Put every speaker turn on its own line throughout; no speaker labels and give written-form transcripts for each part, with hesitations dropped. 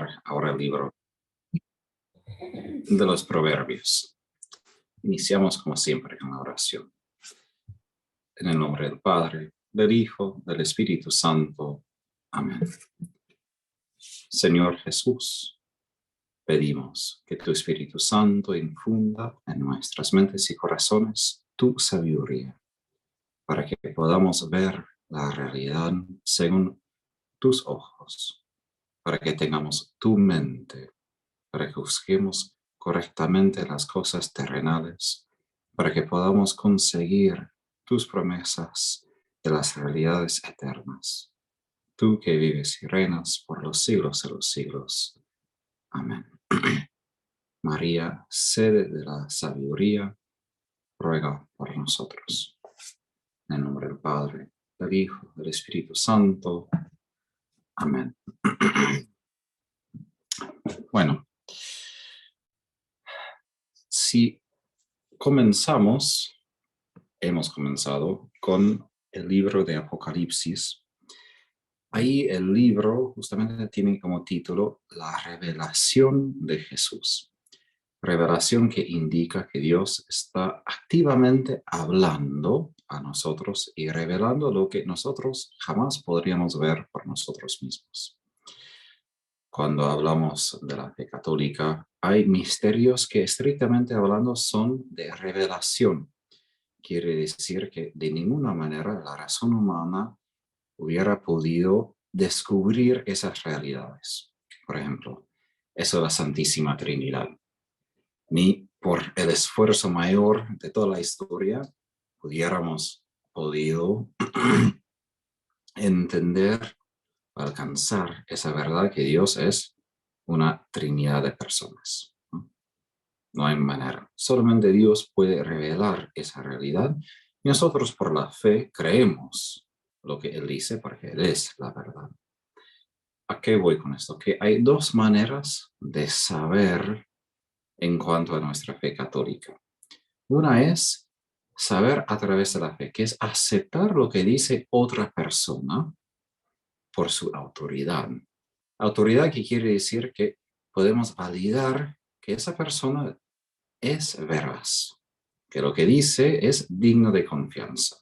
comenzar ahora el libro de los Proverbios. Iniciamos como siempre con la oración. En el nombre del Padre, del Hijo, del Espíritu Santo. Amén. Señor Jesús, pedimos que tu Espíritu Santo infunda en nuestras mentes y corazones tu sabiduría, para que podamos ver la realidad según tus ojos, para que tengamos tu mente, para que juzguemos correctamente las cosas terrenales, para que podamos conseguir tus promesas de las realidades eternas. Tú que vives y reinas por los siglos de los siglos. Amén. María, sede de la sabiduría, ruega por nosotros. En el nombre del Padre, del Hijo, del Espíritu Santo. Amén. Bueno, si hemos comenzado con el libro de Apocalipsis. Ahí el libro justamente tiene como título La revelación de Jesús. Revelación que indica que Dios está activamente hablando a nosotros y revelando lo que nosotros jamás podríamos ver por nosotros mismos. Cuando hablamos de la fe católica, hay misterios que estrictamente hablando son de revelación. Quiere decir que de ninguna manera la razón humana hubiera podido descubrir esas realidades. Por ejemplo, eso de la Santísima Trinidad. Ni por el esfuerzo mayor de toda la historia hubiéramos podido entender, alcanzar esa verdad que Dios es una Trinidad de personas. No hay manera. Solamente Dios puede revelar esa realidad y nosotros por la fe creemos lo que Él dice porque Él es la verdad. ¿A qué voy con esto? Que hay dos maneras de saber en cuanto a nuestra fe católica. Una es saber a través de la fe, que es aceptar lo que dice otra persona por su autoridad. Autoridad que quiere decir que podemos validar que esa persona es veraz, que lo que dice es digno de confianza.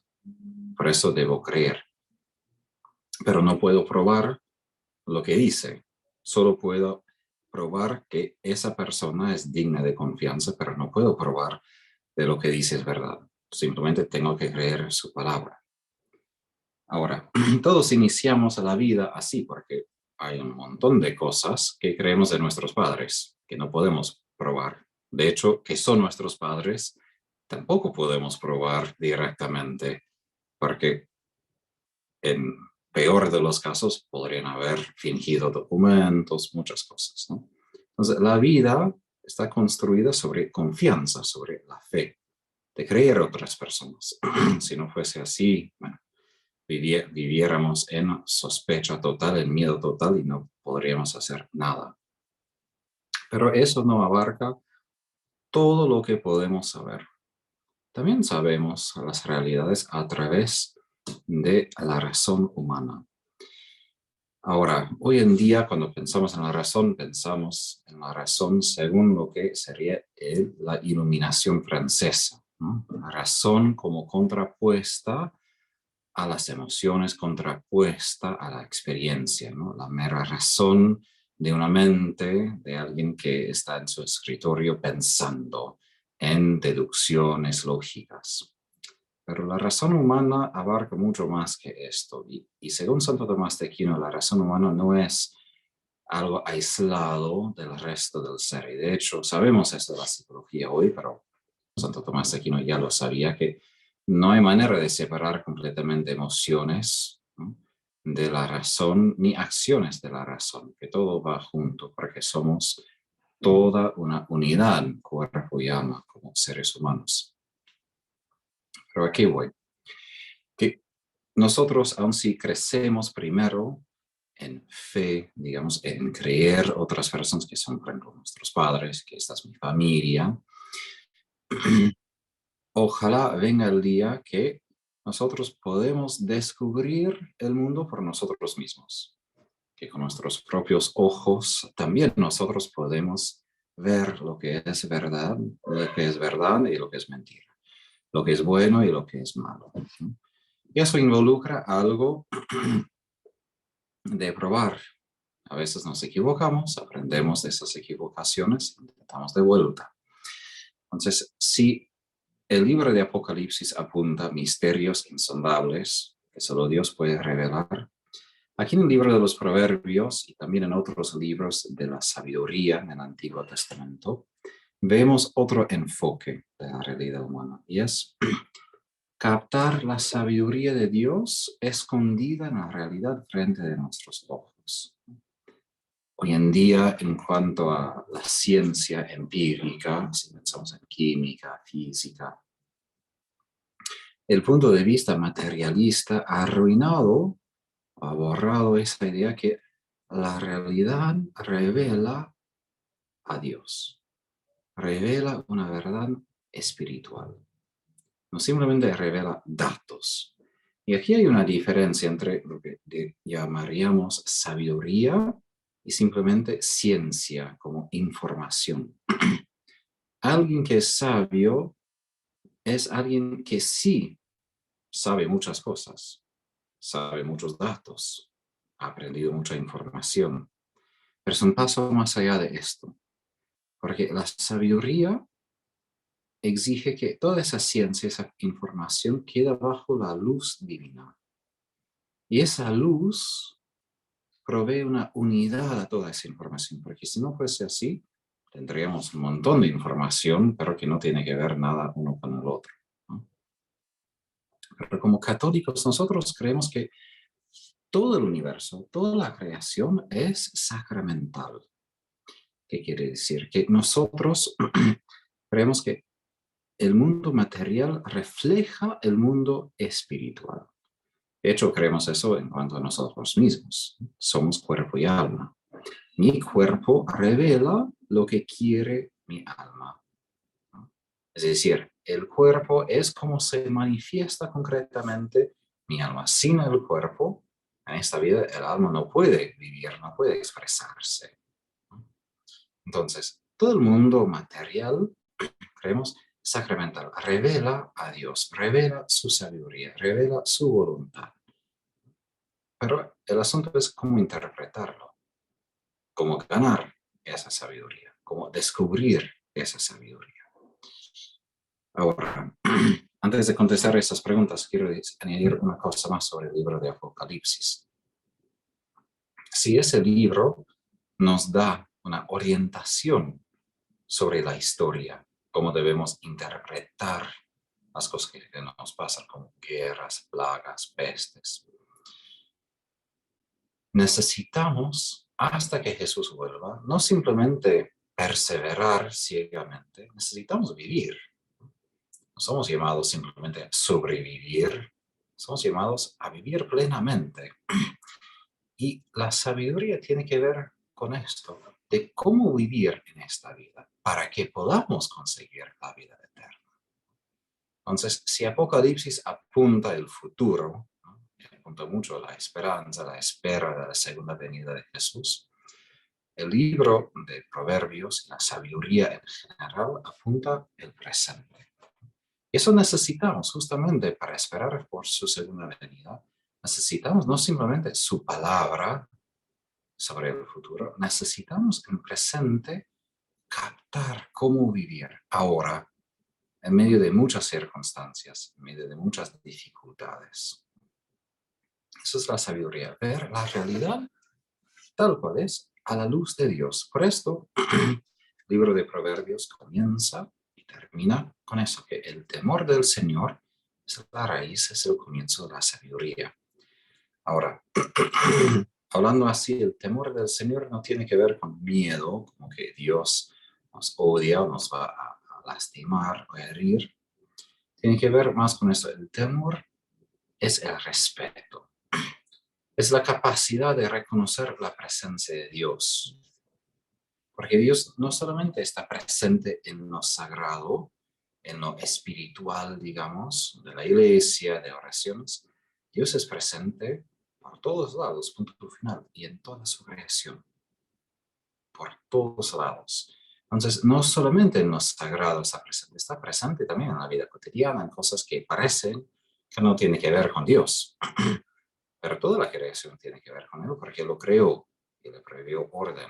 Por eso debo creer. Pero no puedo probar lo que dice. Solo puedo probar que esa persona es digna de confianza, pero no puedo probar de lo que dice es verdad. Simplemente tengo que creer su palabra. Ahora, todos iniciamos la vida así porque hay un montón de cosas que creemos de nuestros padres que no podemos probar. De hecho, que son nuestros padres, tampoco podemos probar directamente porque en peor de los casos podrían haber fingido documentos, muchas cosas, ¿no? Entonces, la vida está construida sobre confianza, sobre la fe, de creer en otras personas. Si no fuese así, bueno, viviéramos en sospecha total, en miedo total y no podríamos hacer nada. Pero eso no abarca todo lo que podemos saber. También sabemos las realidades a través de la razón humana. Ahora, hoy en día, cuando pensamos en la razón, pensamos en la razón según lo que sería la iluminación francesa, ¿no? La razón como contrapuesta a las emociones, contrapuesta a la experiencia, ¿no? La mera razón de una mente, de alguien que está en su escritorio pensando en deducciones lógicas. Pero la razón humana abarca mucho más que esto. Y según Santo Tomás de Aquino, la razón humana no es algo aislado del resto del ser. Y de hecho, sabemos esto de la psicología hoy, pero Santo Tomás de Aquino ya lo sabía, que no hay manera de separar completamente emociones, ¿no?, de la razón, ni acciones de la razón, que todo va junto, porque somos toda una unidad, cuerpo y alma, como seres humanos. Pero aquí voy. Que nosotros, aun si crecemos primero en fe, digamos, en creer otras personas que son, por ejemplo, nuestros padres, que esta es mi familia, ojalá venga el día que nosotros podemos descubrir el mundo por nosotros mismos. que con nuestros propios ojos también nosotros podemos ver lo que es verdad y lo que es mentira, lo que es bueno y lo que es malo. Y eso involucra algo de probar. A veces nos equivocamos, aprendemos de esas equivocaciones, intentamos de vuelta. Entonces, si el libro de Apocalipsis apunta misterios insondables que solo Dios puede revelar, aquí en el libro de los Proverbios y también en otros libros de la sabiduría en el Antiguo Testamento, vemos otro enfoque de la realidad humana y es captar la sabiduría de Dios escondida en la realidad frente de nuestros ojos. Hoy en día, en cuanto a la ciencia empírica, si pensamos en química, física, el punto de vista materialista ha arruinado, ha borrado esa idea que la realidad revela a Dios, revela una verdad espiritual, no simplemente revela datos. Y aquí hay una diferencia entre lo que llamaríamos sabiduría y simplemente ciencia como información. Alguien que es sabio es alguien que sí sabe muchas cosas, sabe muchos datos, ha aprendido mucha información, pero es un paso más allá de esto, porque la sabiduría exige que toda esa ciencia, esa información quede bajo la luz divina. Y esa luz provee una unidad a toda esa información, porque si no fuese así, tendríamos un montón de información, pero que no tiene que ver nada uno con el otro, ¿no? Pero como católicos nosotros creemos que todo el universo, toda la creación es sacramental. ¿Qué quiere decir? Que nosotros creemos que el mundo material refleja el mundo espiritual. De hecho, creemos eso en cuanto a nosotros mismos. Somos cuerpo y alma. Mi cuerpo revela lo que quiere mi alma. Es decir, el cuerpo es como se manifiesta concretamente mi alma. Sin el cuerpo, en esta vida, el alma no puede vivir, no puede expresarse. Entonces, todo el mundo material, creemos, sacramental, revela a Dios, revela su sabiduría, revela su voluntad. Pero el asunto es cómo interpretarlo, cómo ganar esa sabiduría, cómo descubrir esa sabiduría. Ahora, antes de contestar esas preguntas, quiero añadir una cosa más sobre el libro de Apocalipsis. Si ese libro nos da una orientación sobre la historia, cómo debemos interpretar las cosas que nos pasan, como guerras, plagas, pestes, necesitamos, hasta que Jesús vuelva, no simplemente perseverar ciegamente, necesitamos vivir. No somos llamados simplemente a sobrevivir, somos llamados a vivir plenamente. Y la sabiduría tiene que ver con esto, de cómo vivir en esta vida, para que podamos conseguir la vida eterna. Entonces, si Apocalipsis apunta el futuro, ¿no? Apunta mucho a la esperanza, la espera de la segunda venida de Jesús, el libro de Proverbios y la sabiduría en general apunta el presente. Y eso necesitamos justamente para esperar por su segunda venida. Necesitamos no simplemente su palabra sobre el futuro, necesitamos en presente captar cómo vivir ahora en medio de muchas circunstancias, en medio de muchas dificultades. Eso es la sabiduría, ver la realidad tal cual es a la luz de Dios. Por esto, el libro de Proverbios comienza y termina con eso, que el temor del Señor es la raíz, es el comienzo de la sabiduría. Ahora, hablando así, el temor del Señor no tiene que ver con miedo, como que Dios nos odia o nos va a lastimar o herir. Tiene que ver más con eso. El temor es el respeto. Es la capacidad de reconocer la presencia de Dios. Porque Dios no solamente está presente en lo sagrado, en lo espiritual, digamos, de la iglesia, de oraciones. Dios es presente por todos lados, punto final, y en toda su creación, por todos lados. Entonces, no solamente en lo sagrado está presente también en la vida cotidiana, en cosas que parecen que no tienen que ver con Dios. Pero toda la creación tiene que ver con Él porque lo creó y le previó orden.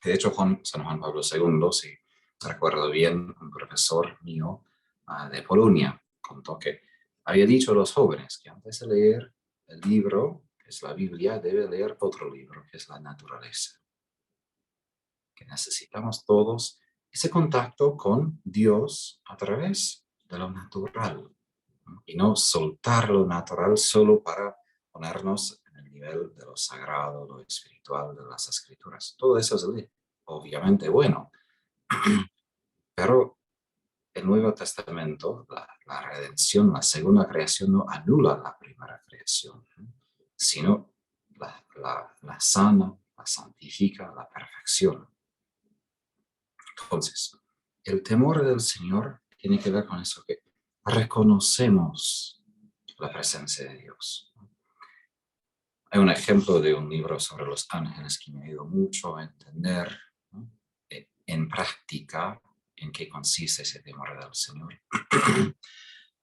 De hecho, San Juan Pablo II, si recuerdo bien, un profesor mío de Polonia contó que había dicho a los jóvenes que antes de leer el libro, que es la Biblia, debe leer otro libro, que es la naturaleza. Que necesitamos todos ese contacto con Dios a través de lo natural, ¿no? Y no soltar lo natural solo para ponernos en el nivel de lo sagrado, lo espiritual, de las escrituras. Todo eso es obviamente bueno, pero el Nuevo Testamento, la redención, la segunda creación no anula la primera creación, ¿no? Sino la sana, la santifica, la perfecciona. Entonces, el temor del Señor tiene que ver con eso, que reconocemos la presencia de Dios. Hay un ejemplo de un libro sobre los ángeles que me ha ayudado mucho a entender, ¿no?, en práctica en qué consiste ese temor del Señor.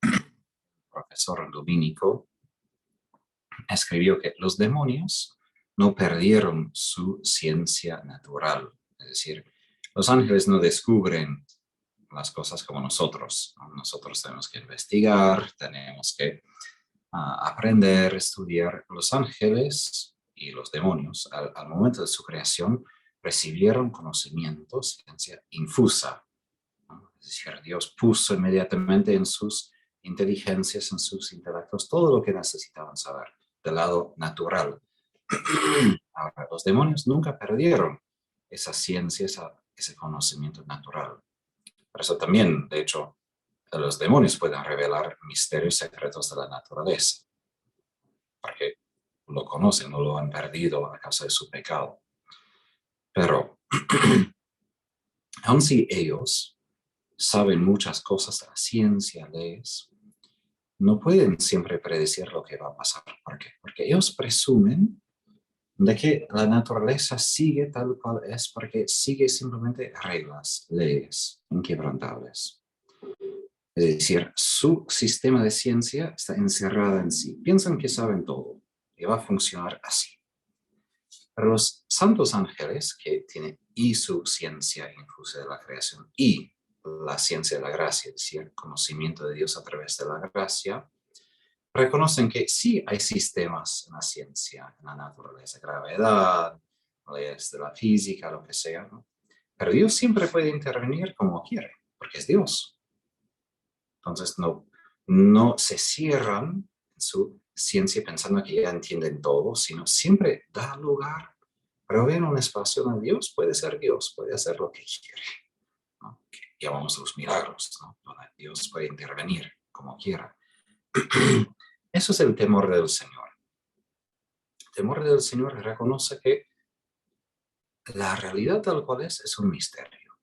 El profesor dominico escribió que los demonios no perdieron su ciencia natural, es decir, los ángeles no descubren las cosas como nosotros, ¿no? Nosotros tenemos que investigar, tenemos que aprender, estudiar. Los ángeles y los demonios, al momento de su creación, recibieron conocimiento, ciencia infusa, ¿no? Es decir, Dios puso inmediatamente en sus inteligencias, en sus intelectos, todo lo que necesitaban saber del lado natural. Ahora, los demonios nunca perdieron esa ciencia, ese conocimiento natural. Por eso también, de hecho, los demonios pueden revelar misterios secretos de la naturaleza, porque lo conocen, no lo han perdido a causa de su pecado. Pero, aun si ellos saben muchas cosas de la ciencia, leyes, no pueden siempre predecir lo que va a pasar. ¿Por qué? Porque ellos presumen de que la naturaleza sigue tal cual es, porque sigue simplemente reglas, leyes inquebrantables. Es decir, su sistema de ciencia está encerrado en sí. Piensan que saben todo y va a funcionar así. Pero los santos ángeles, que tienen y su ciencia infusa de la creación y la ciencia de la gracia, es decir, el conocimiento de Dios a través de la gracia, reconocen que sí hay sistemas en la ciencia, en la naturaleza, gravedad, leyes de la física, lo que sea, ¿no? Pero Dios siempre puede intervenir como quiere, porque es Dios. Entonces no se cierran en su ciencia pensando que ya entienden todo, sino siempre da lugar, proveen un espacio donde Dios puede ser Dios, puede hacer lo que quiere, ¿no? Que llamamos los milagros, ¿no? Donde Dios puede intervenir como quiera. Eso es el temor del Señor. El temor del Señor reconoce que la realidad tal cual es un misterio.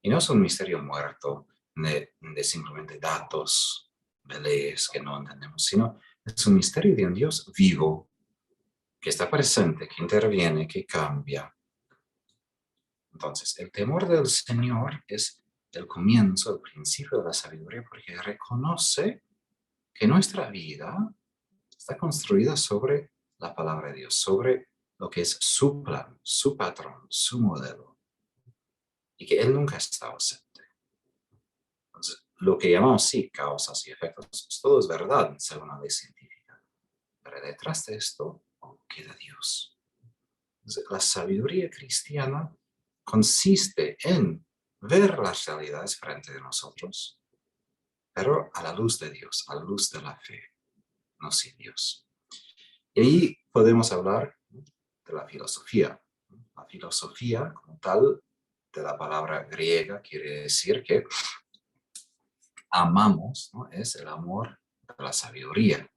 Y no es un misterio muerto de simplemente datos, de leyes que no entendemos, sino es un misterio de un Dios vivo, que está presente, que interviene, que cambia. Entonces, el temor del Señor es el comienzo, el principio de la sabiduría, porque reconoce que nuestra vida está construida sobre la palabra de Dios, sobre lo que es su plan, su patrón, su modelo, y que Él nunca está ausente. Entonces, lo que llamamos, sí, causas y efectos, todo es verdad según la ley científica, pero detrás de esto queda Dios. Entonces, la sabiduría cristiana consiste en ver las realidades frente de nosotros, pero a la luz de Dios, a la luz de la fe, no sin Dios. Y ahí podemos hablar de la filosofía. La filosofía, como tal, de la palabra griega, quiere decir que amamos, ¿no? Es el amor de la sabiduría.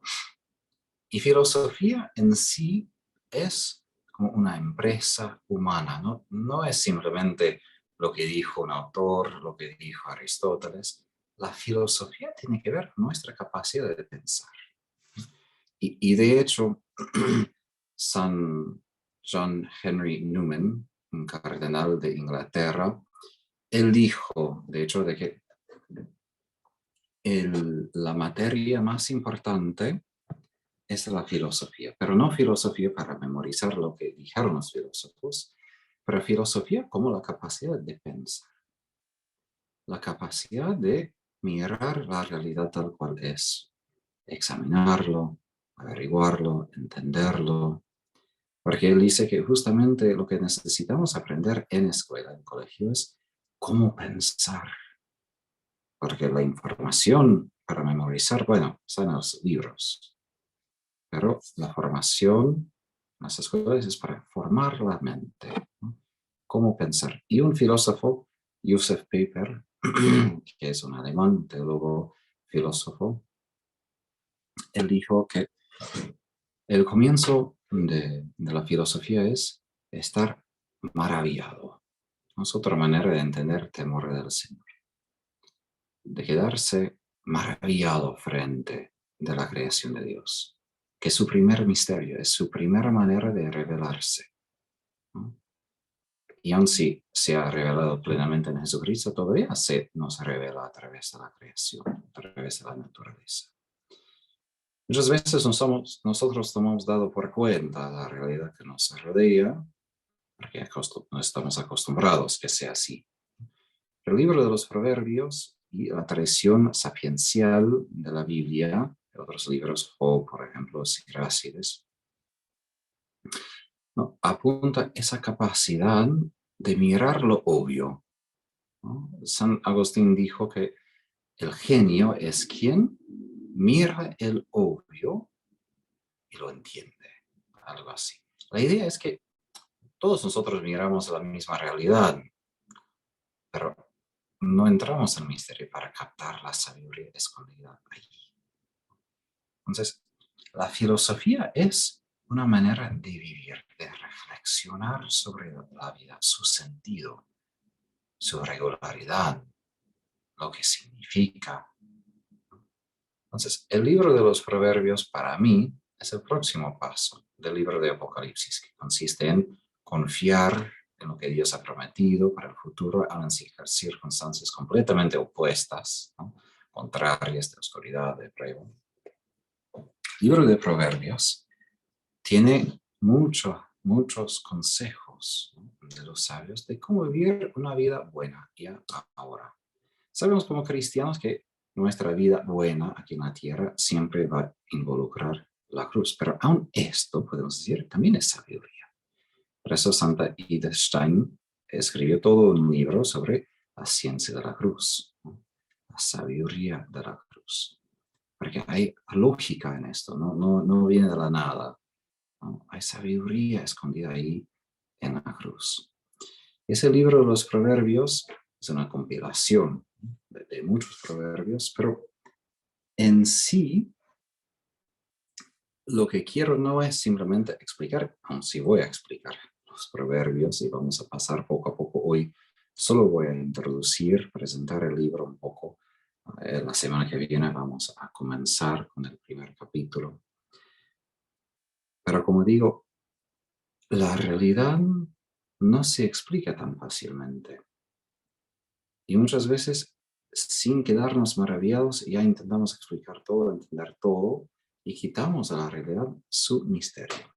Y filosofía en sí es como una empresa humana, ¿no? No es simplemente lo que dijo un autor, lo que dijo Aristóteles. La filosofía tiene que ver con nuestra capacidad de pensar. Y de hecho, San John Henry Newman, un cardenal de Inglaterra, él dijo, de hecho, de que la materia más importante es la filosofía, pero no filosofía para memorizar lo que dijeron los filósofos, pero filosofía como la capacidad de pensar, la capacidad de mirar la realidad tal cual es, examinarlo, averiguarlo, entenderlo, porque él dice que justamente lo que necesitamos aprender en escuela, en colegio, es cómo pensar, porque la información para memorizar, bueno, está en los libros, pero la formación en las escuelas es para formar la mente, ¿no? Cómo pensar. Y un filósofo, Josef Pieper, que es un alemán, teólogo, filósofo, él dijo que el comienzo de la filosofía es estar maravillado. ¿No? Es otra manera de entender temor del Señor, de quedarse maravillado frente de la creación de Dios, que es su primer misterio, es su primera manera de revelarse, ¿no? Y aun si se ha revelado plenamente en Jesucristo, todavía nos revela a través de la creación, a través de la naturaleza. Muchas veces nosotros tomamos dado por cuenta la realidad que nos rodea, porque no estamos acostumbrados que sea así. El libro de los Proverbios y la tradición sapiencial de la Biblia, de otros libros, o por ejemplo Sirácides, ¿no? Apunta esa capacidad de mirar lo obvio, ¿no? San Agustín dijo que el genio es quien mira el obvio y lo entiende, algo así. La idea es que todos nosotros miramos la misma realidad, pero no entramos en el misterio para captar la sabiduría escondida allí. Entonces, la filosofía es una manera de vivir, de reflexionar sobre la vida, su sentido, su regularidad, lo que significa. Entonces, el libro de los Proverbios para mí es el próximo paso del libro de Apocalipsis, que consiste en confiar en lo que Dios ha prometido para el futuro, aun en circunstancias completamente opuestas, ¿no? Contrarias, de oscuridad, de prueba. El libro de Proverbios tiene muchos consejos, ¿no?, de los sabios de cómo vivir una vida buena ya ahora. Sabemos como cristianos que nuestra vida buena aquí en la tierra siempre va a involucrar la cruz, pero aún esto, podemos decir, también es sabiduría. Por eso Santa Edith Stein escribió todo un libro sobre la ciencia de la cruz, ¿no?, la sabiduría de la cruz. Porque hay lógica en esto, no viene de la nada, ¿no? Hay sabiduría escondida ahí en la cruz. Ese libro de los Proverbios es una compilación de muchos proverbios, pero en sí lo que quiero no es simplemente explicar, aun si voy a explicar los proverbios y vamos a pasar poco a poco hoy, solo voy a introducir, presentar el libro un poco. La semana que viene vamos a comenzar con el primer capítulo. Pero como digo, la realidad no se explica tan fácilmente. Y muchas veces, sin quedarnos maravillados, ya intentamos explicar todo, entender todo, y quitamos a la realidad su misterio.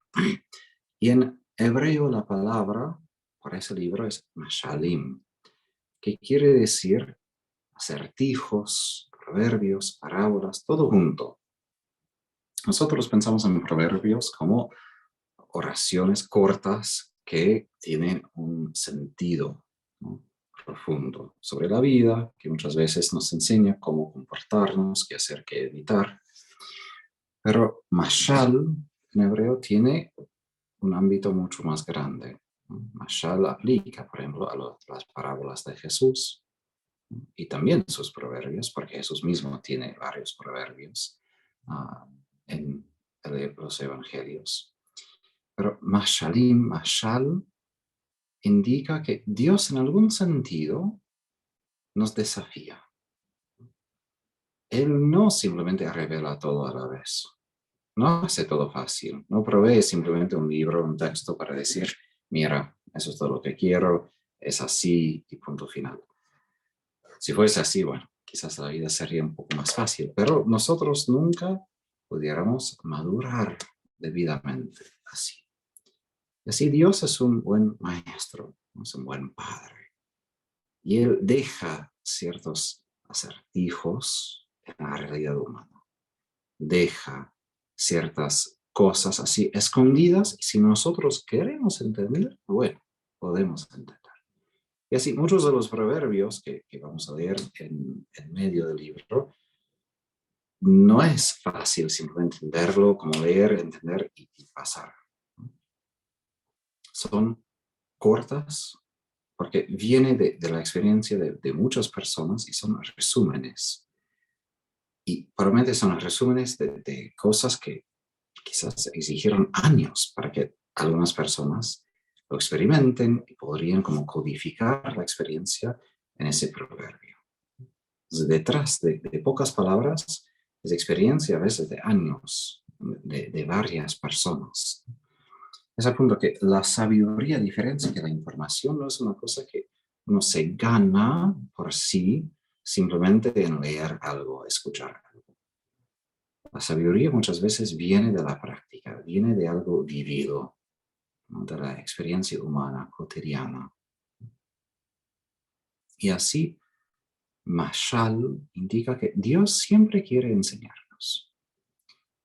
Y en hebreo la palabra para ese libro es mashalim, que quiere decir acertijos, proverbios, parábolas, todo junto. Nosotros pensamos en proverbios como oraciones cortas que tienen un sentido, ¿no?, profundo sobre la vida, que muchas veces nos enseña cómo comportarnos, qué hacer, qué evitar. Pero mashal en hebreo tiene un ámbito mucho más grande, ¿no? Mashal aplica, por ejemplo, a las parábolas de Jesús, ¿no?, y también sus proverbios, porque Jesús mismo tiene varios proverbios en los evangelios. Pero mashalim, mashal, indica que Dios en algún sentido nos desafía. Él no simplemente revela todo a la vez. no hace todo fácil, no provee simplemente un libro, un texto para decir, mira, eso es todo lo que quiero, es así y punto final. Si fuese así, bueno, quizás la vida sería un poco más fácil, pero nosotros nunca pudiéramos madurar debidamente así. Y así Dios es un buen maestro, es un buen padre. Y Él deja ciertos acertijos en la realidad humana. Deja ciertas cosas así escondidas y si nosotros queremos entender, bueno, podemos entender. Y así muchos de los proverbios que vamos a leer en medio del libro, no es fácil simplemente entenderlo, como leer, entender y pasar. Son cortas porque viene de la experiencia de muchas personas y son resúmenes. Y probablemente son resúmenes de cosas que quizás exigieron años para que algunas personas lo experimenten y podrían como codificar la experiencia en ese proverbio. Entonces, detrás de pocas palabras es experiencia a veces de años, de varias personas. Es al punto que la sabiduría, a diferencia de la información, no es una cosa que uno se gana por sí simplemente en leer algo, escuchar algo. La sabiduría muchas veces viene de la práctica, viene de algo vivido, ¿no? De la experiencia humana cotidiana. Y así, Mashal indica que Dios siempre quiere enseñarnos.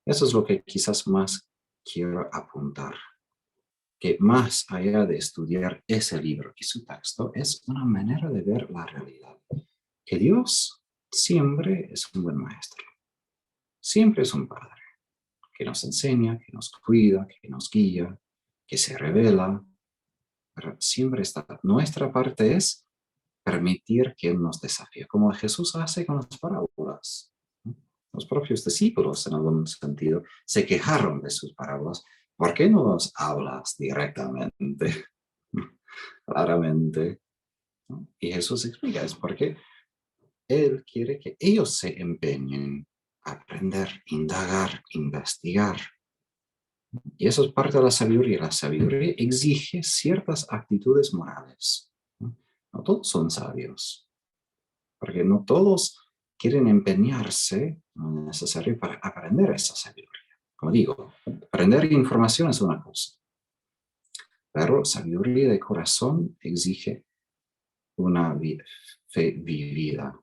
Eso es lo que quizás más quiero apuntar, que más allá de estudiar ese libro y su texto, es una manera de ver la realidad. Que Dios siempre es un buen maestro, siempre es un padre, que nos enseña, que nos cuida, que nos guía, que se revela, pero siempre está. Nuestra parte es permitir que Él nos desafíe, como Jesús hace con las parábolas. Los propios discípulos, en algún sentido, se quejaron de sus parábolas. ¿Por qué no nos hablas directamente, claramente? ¿No? Y Jesús explica, es porque Él quiere que ellos se empeñen a aprender, indagar, investigar. Y eso es parte de la sabiduría. La sabiduría exige ciertas actitudes morales. No todos son sabios, porque no todos quieren empeñarse en necesario para aprender esa sabiduría. Como digo, aprender información es una cosa, pero sabiduría de corazón exige una fe vivida,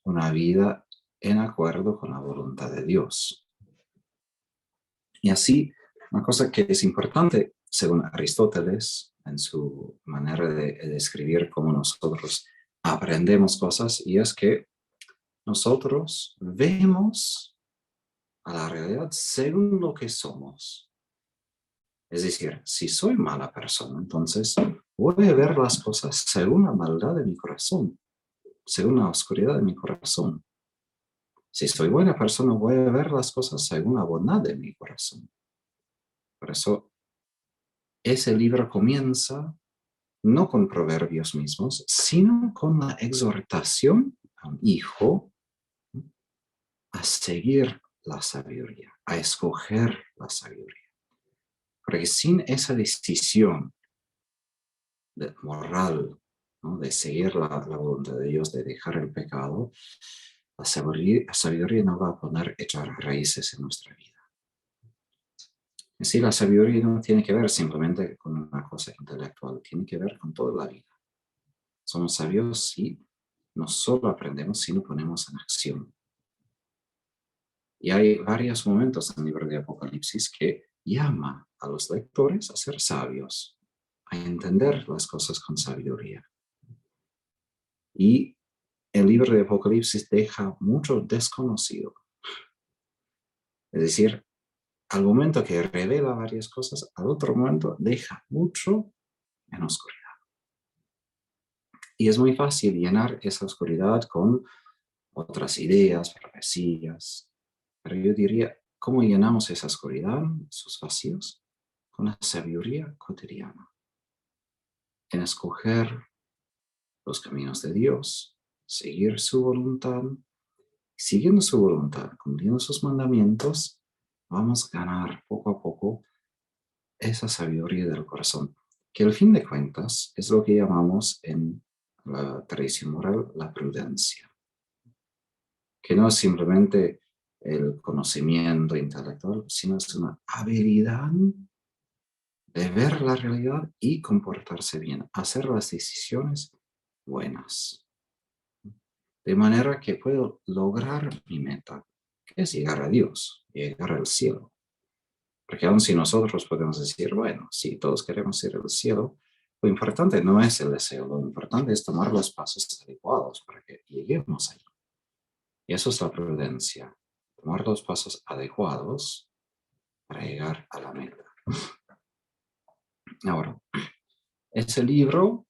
una vida en acuerdo con la voluntad de Dios. Y así, una cosa que es importante, según Aristóteles, en su manera de describir cómo nosotros aprendemos cosas, y es que nosotros vemos a la realidad según lo que somos. Es decir, si soy mala persona, entonces voy a ver las cosas según la maldad de mi corazón, según la oscuridad de mi corazón. Si soy buena persona, voy a ver las cosas según la bondad de mi corazón. Por eso, ese libro comienza no con proverbios mismos, sino con la exhortación a un hijo a seguir la sabiduría, a escoger la sabiduría. Porque sin esa decisión moral, ¿no? De seguir la voluntad de Dios, de dejar el pecado, la sabiduría no va a poder echar raíces en nuestra vida. Sí, la sabiduría no tiene que ver simplemente con una cosa intelectual, tiene que ver con toda la vida. Somos sabios si no solo aprendemos, sino ponemos en acción. Y hay varios momentos en el libro de Apocalipsis que llama a los lectores a ser sabios, a entender las cosas con sabiduría. Y el libro de Apocalipsis deja mucho desconocido. Es decir, al momento que revela varias cosas, al otro momento deja mucho en oscuridad. Y es muy fácil llenar esa oscuridad con otras ideas, profecías. Pero yo diría, ¿cómo llenamos esa oscuridad, esos vacíos? Con la sabiduría cotidiana. En escoger los caminos de Dios, seguir su voluntad, siguiendo su voluntad, cumpliendo sus mandamientos, vamos a ganar poco a poco esa sabiduría del corazón, que al fin de cuentas es lo que llamamos en la tradición moral la prudencia, que no es simplemente el conocimiento intelectual, sino es una habilidad de ver la realidad y comportarse bien, hacer las decisiones buenas, de manera que puedo lograr mi meta, que es llegar a Dios, llegar al cielo. Porque aun si nosotros podemos decir, bueno, si todos queremos ir al cielo, lo importante no es el deseo, lo importante es tomar los pasos adecuados para que lleguemos allí. Y eso es la prudencia, tomar los pasos adecuados para llegar a la meta. Ahora, ese libro,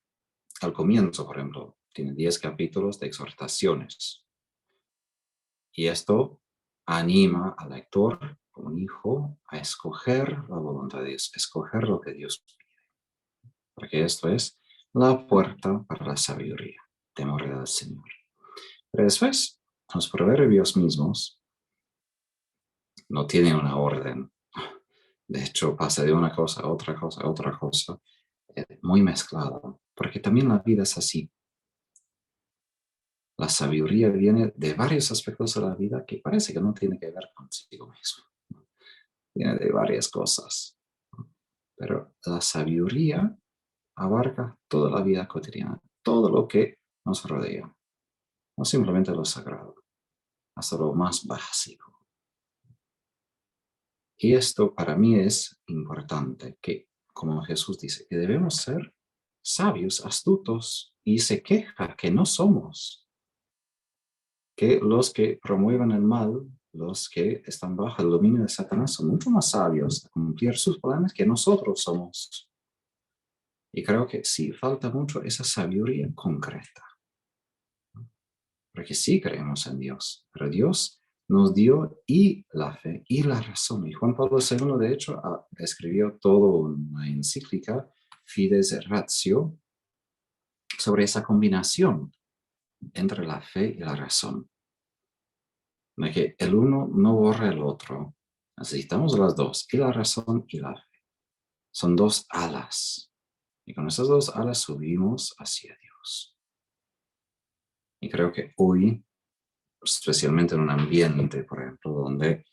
al comienzo, por ejemplo, tiene 10 capítulos de exhortaciones. Y esto anima al lector, como un hijo, a escoger la voluntad de Dios, escoger lo que Dios pide. Porque esto es la puerta para la sabiduría, temor del Señor. Pero después, los proverbios mismos no tienen una orden. De hecho, pasa de una cosa a otra cosa a otra cosa, muy mezclado. Porque también la vida es así. La sabiduría viene de varios aspectos de la vida que parece que no tiene que ver consigo mismo. Viene de varias cosas. Pero la sabiduría abarca toda la vida cotidiana, todo lo que nos rodea, no simplemente lo sagrado, hasta lo más básico. Y esto para mí es importante, que como Jesús dice, que debemos ser sabios, astutos, y se queja que no somos, que los que promueven el mal, los que están bajo el dominio de Satanás, son mucho más sabios a cumplir sus planes que nosotros somos. Y creo que sí, falta mucho esa sabiduría concreta. Porque sí creemos en Dios, pero Dios nos dio y la fe y la razón. Y Juan Pablo II, de hecho, escribió toda una encíclica, Fides Ratio, sobre esa combinación entre la fe y la razón. De que el uno no borra el otro. Necesitamos las dos, y la razón y la fe. Son dos alas. Y con esas dos alas subimos hacia Dios. Y creo que hoy, especialmente en un ambiente, por ejemplo, donde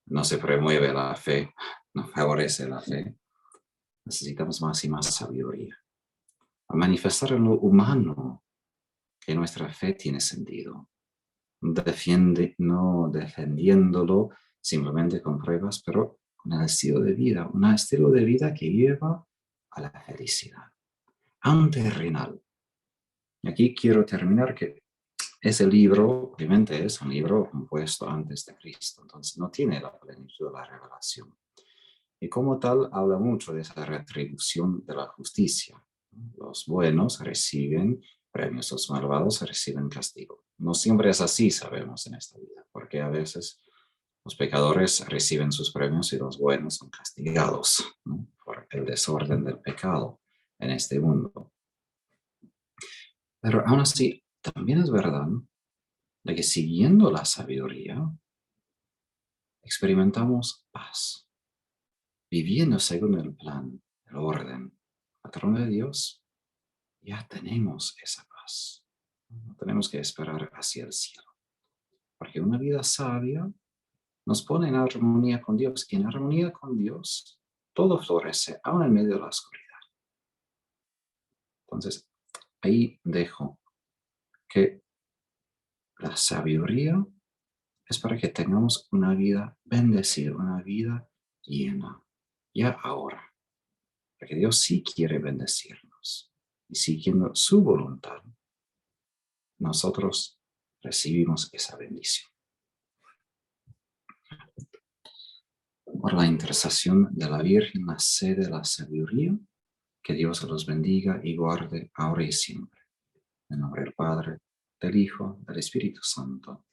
no se promueve la fe, no favorece la fe, necesitamos más y más sabiduría. A manifestar en lo humano que nuestra fe tiene sentido. No defendiéndolo simplemente con pruebas, pero con el estilo de vida, un estilo de vida que lleva a la felicidad, aun terrenal. Y aquí quiero terminar que ese libro, obviamente, es un libro compuesto antes de Cristo, entonces no tiene la plenitud de la revelación. Y como tal, habla mucho de esa retribución de la justicia. Los buenos reciben premios, los malvados reciben castigo. No siempre es así, sabemos, en esta vida, porque a veces los pecadores reciben sus premios y los buenos son castigados, ¿no?, por el desorden del pecado en este mundo. Pero aún así, también es verdad de que siguiendo la sabiduría, experimentamos paz, viviendo según el plan, el orden, el trono de Dios, ya tenemos esa paz. No tenemos que esperar hacia el cielo, porque una vida sabia nos pone en armonía con Dios, y en armonía con Dios todo florece, aún en medio de la oscuridad. Entonces, ahí dejo que la sabiduría es para que tengamos una vida bendecida, una vida llena, ya ahora. Porque Dios sí quiere bendecirnos. Y siguiendo su voluntad, nosotros recibimos esa bendición. Por la intercesión de la Virgen, la sede de la sabiduría, que Dios los bendiga y guarde ahora y siempre. En nombre del Padre, del Hijo, del Espíritu Santo.